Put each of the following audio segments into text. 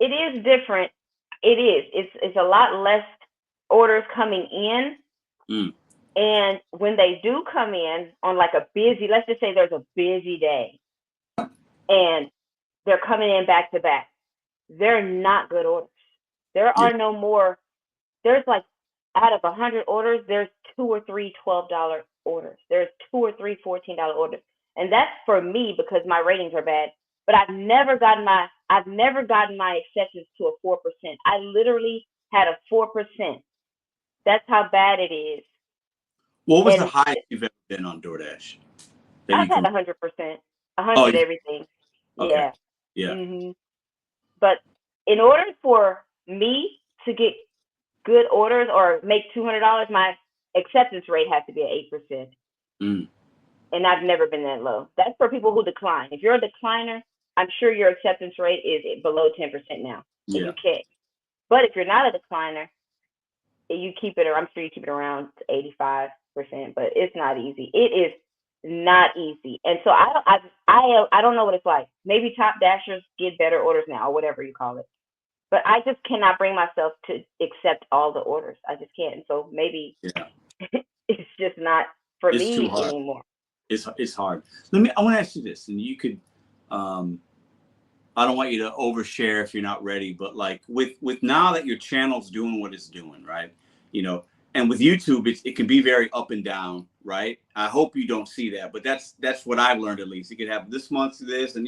it is different. It is. It's a lot less orders coming in. Mm. And when they do come in on like a busy, let's just say there's a busy day and they're coming in back to back, they're not good orders. There Yeah. are no more, there's like out of 100 orders, there's two or three $12 orders. There's two or three $14 orders. And that's for me because my ratings are bad. But I've never gotten my acceptance to a 4%. I literally had a 4%. That's how bad it is. What was the And highest you've ever been on DoorDash that I've you had can? 100%, Oh, 100 everything. okay. Yeah. Yeah. But in order for me to get good orders or make $200, my acceptance rate has to be at 8%. Mm. And I've never been that low. That's for people who decline. If you're a decliner, I'm sure your acceptance rate is below 10% now. And Yeah. you can't. But if you're not a decliner, you keep it, or I'm sure you keep it around 85%. But it's not easy. It is not easy. And so I don't know what it's like. Maybe top dashers get better orders now, or whatever you call it. But I just cannot bring myself to accept all the orders. I just can't. And so maybe Yeah. it's just not for It's too me hard. anymore. It's hard. I want to ask you this, and you could, I don't want you to overshare if you're not ready, but like with now that your channel's doing what it's doing, right? You know, and with YouTube, it can be very up and down, right? I hope you don't see that, but that's what I've learned at least. You could have this month's this, and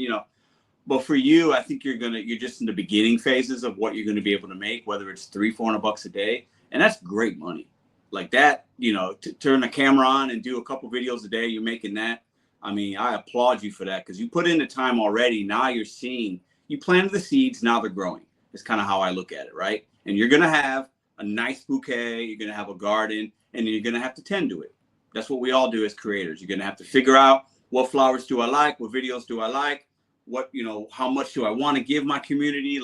but for you, I think you're just in the beginning phases of what you're gonna be able to make, whether it's $300-400 a day, and that's great money. Like that, to turn the camera on and do a couple videos a day, you're making that. I mean, I applaud you for that because you put in the time already. Now you're seeing, you planted the seeds, now they're growing. It's kind of how I look at it, right? And you're going to have a nice bouquet, you're going to have a garden, and then you're going to have to tend to it. That's what we all do as creators. You're going to have to figure out what flowers do I like, what videos do I like, how much do I want to give my community,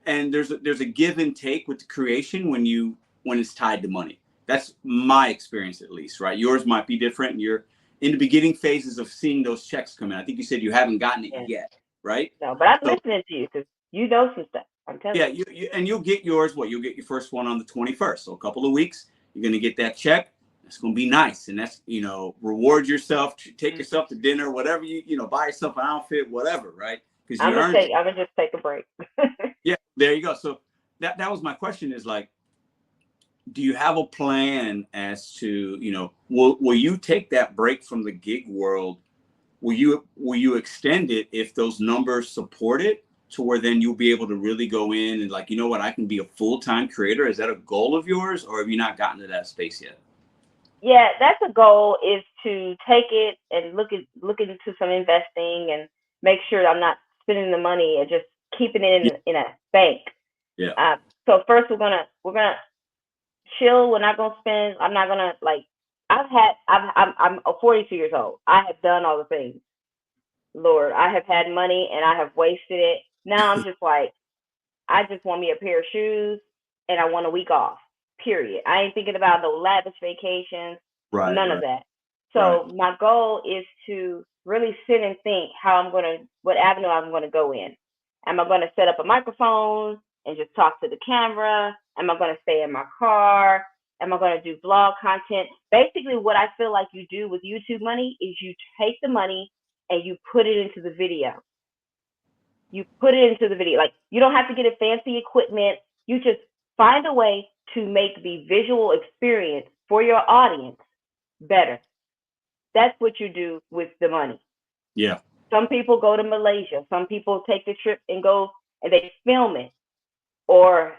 and there's a give and take with the creation when it's tied to money. That's my experience, at least, right? Yours might be different. You're in the beginning phases of seeing those checks come in. I think you said you haven't gotten it Yeah. yet, right? No, but I'm So listening to you because you know some stuff. I'm telling yeah, you. you'll get yours. You'll get your first one on the 21st. So a couple of weeks, you're gonna get that check. It's gonna be nice, and that's reward yourself, take yourself to dinner, whatever buy yourself an outfit, whatever, right? Because you earned it. I'm gonna just take a break. Yeah, there you go. So that was my question. Is like, do you have a plan as to will you take that break from the gig world? Will you extend it if those numbers support it, to where then you'll be able to really go in and like, what, I can be a full-time creator? Is that a goal of yours, or have you not gotten to that space yet? Yeah, that's a goal, is to take it and look into some investing and make sure I'm not spending the money and just keeping it in a bank. Yeah. So first we're gonna chill. We're not gonna spend. I'm not gonna like. I'm 42 years old. I have done all the things. Lord, I have had money and I have wasted it. Now I'm just like, I just want me a pair of shoes and I want a week off. Period. I ain't thinking about no lavish vacations, Right. none of Right. that. Right. So my goal is to really sit and think what avenue I'm gonna go in. Am I gonna set up a microphone and just talk to the camera? Am I gonna stay in my car? Am I gonna do blog content? Basically, what I feel like you do with YouTube money is you take the money and you put it into the video. You put it into the video. Like, you don't have to get a fancy equipment. You just find a way to make the visual experience for your audience better. That's what you do with the money. Yeah. Some people go to Malaysia. Some people take the trip and go and they film it, or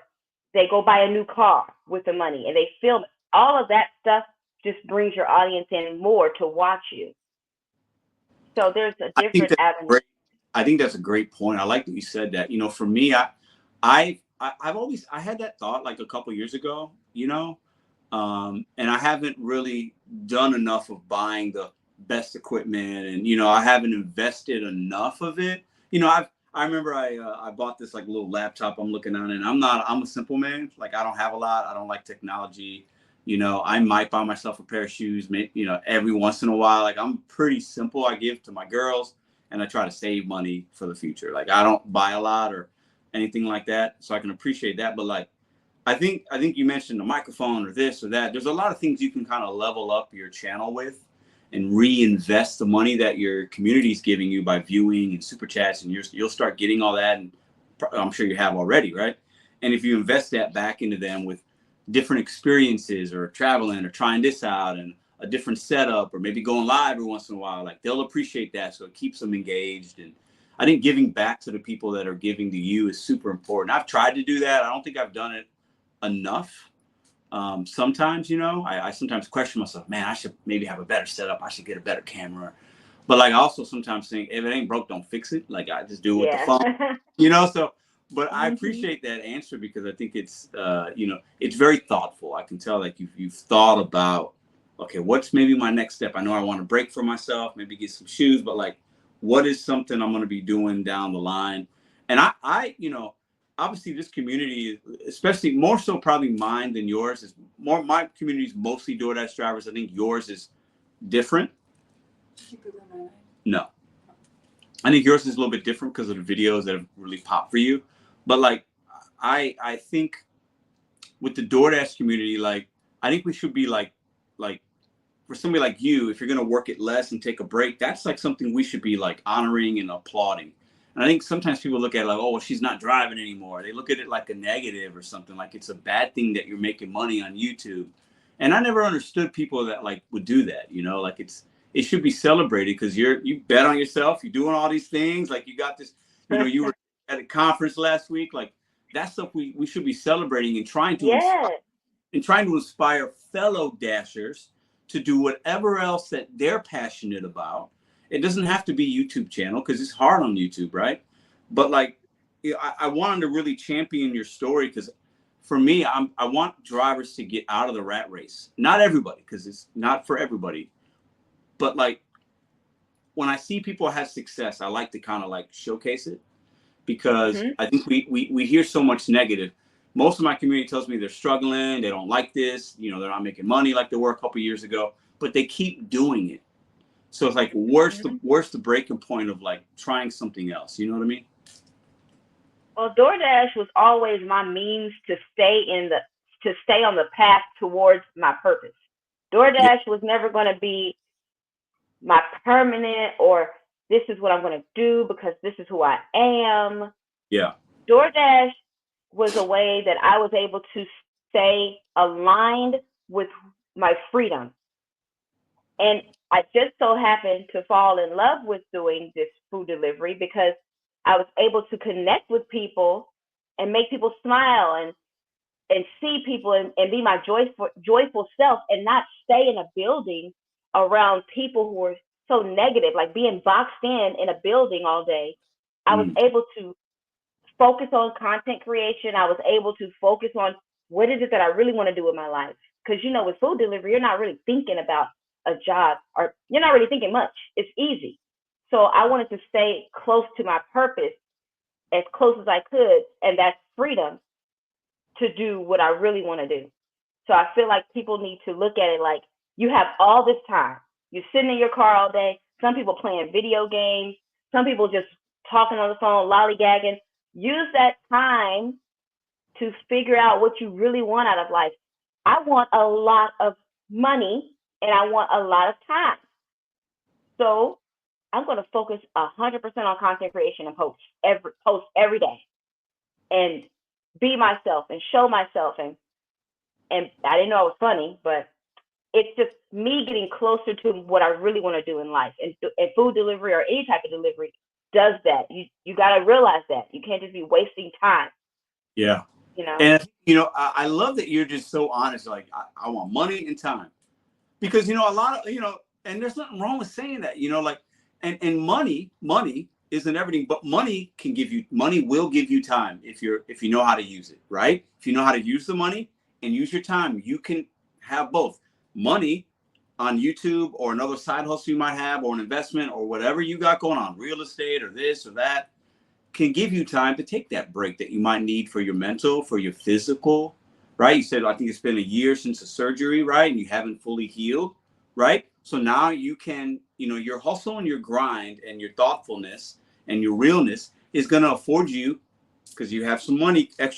they go buy a new car with the money and they film it. All of that stuff just brings your audience in more to watch you. So there's a I think different that's avenue. great. I think that's a great point. I like that you said that. For me, I've always had that thought like a couple years ago, and I haven't really done enough of buying the best equipment, and I haven't invested enough of it. I remember I bought this like little laptop I'm looking on, and I'm a simple man. Like, I don't have a lot. I don't like technology. I might buy myself a pair of shoes, every once in a while. Like, I'm pretty simple. I give to my girls, and I try to save money for the future. Like, I don't buy a lot, anything like that. So I can appreciate that. But like, I think you mentioned the microphone or this or that. There's a lot of things you can kind of level up your channel with and reinvest the money that your community is giving you by viewing and super chats, and you'll start getting all that, and I'm sure you have already, right? And if you invest that back into them with different experiences or traveling or trying this out and a different setup or maybe going live every once in a while, like they'll appreciate that. So it keeps them engaged. And I think giving back to the people that are giving to you is super important. I've tried to do that. I don't think I've done it enough. Sometimes, I sometimes question myself, man, I should maybe have a better setup. I should get a better camera. But like I also sometimes think if it ain't broke, don't fix it. Like I just do it with the phone, so, but I appreciate that answer because I think it's, it's very thoughtful. I can tell like you've thought about, okay, what's maybe my next step? I know I want to break for myself, maybe get some shoes, but like, what is something I'm going to be doing down the line? And I obviously this community, especially more so probably mine than yours, is more, my community is mostly DoorDash drivers. I think yours is different. No, I think yours is a little bit different because of the videos that have really popped for you. But like, I think with the DoorDash community, like, I think we should be like for somebody like you, if you're going to work it less and take a break, that's like something we should be like honoring and applauding. And I think sometimes people look at it like, oh, well, she's not driving anymore. They look at it like a negative or something, like it's a bad thing that you're making money on YouTube. And I never understood people that like would do that, like it should be celebrated because you bet on yourself. You're doing all these things. Like you got this, you were at a conference last week. Like that's stuff we should be celebrating and trying to inspire fellow Dashers to do whatever else that they're passionate about. It doesn't have to be YouTube channel because it's hard on YouTube, right? But like, I wanted to really champion your story because for me, I want drivers to get out of the rat race. Not everybody, because it's not for everybody. But like, when I see people have success, I like to kind of like showcase it because I think we hear so much negative. Most of my community tells me they're struggling, they don't like this, they're not making money like they were a couple years ago, but they keep doing it. So it's like, where's the breaking point of like trying something else? You know what I mean? Well, DoorDash was always my means to stay on the path towards my purpose. DoorDash was never going to be my permanent or this is what I'm going to do because this is who I am. Yeah. DoorDash was a way that I was able to stay aligned with my freedom. And I just so happened to fall in love with doing this food delivery because I was able to connect with people and make people smile and see people and be my joyful self and not stay in a building around people who are so negative, like being boxed in a building all day. I was able to focus on content creation. I was able to focus on what is it that I really want to do with my life. Because, with food delivery, you're not really thinking about a job or you're not really thinking much. It's easy. So I wanted to stay close to my purpose as close as I could. And that's freedom to do what I really want to do. So I feel like people need to look at it like you have all this time. You're sitting in your car all day. Some people playing video games. Some people just talking on the phone, lollygagging. Use that time to figure out what you really want out of life. I want a lot of money and I want a lot of time. So I'm going to focus 100% on content creation and post every day and be myself and show myself. And I didn't know I was funny, but it's just me getting closer to what I really want to do in life. And food delivery or any type of delivery does that. You got to realize that. You can't just be wasting time. Yeah. And, I love that you're just so honest. Like, I want money and time. Because, a lot of, and there's nothing wrong with saying that, like, and money isn't everything, but money will give you time if you know how to use it, right? If you know how to use the money and use your time, you can have both money on YouTube or another side hustle you might have or an investment or whatever you got going on, real estate or this or that, can give you time to take that break that you might need for your mental, for your physical, right? You said, I think it's been a year since the surgery, right? And you haven't fully healed, right? So now you can, your hustle and your grind and your thoughtfulness and your realness is going to afford you because you have some money, extra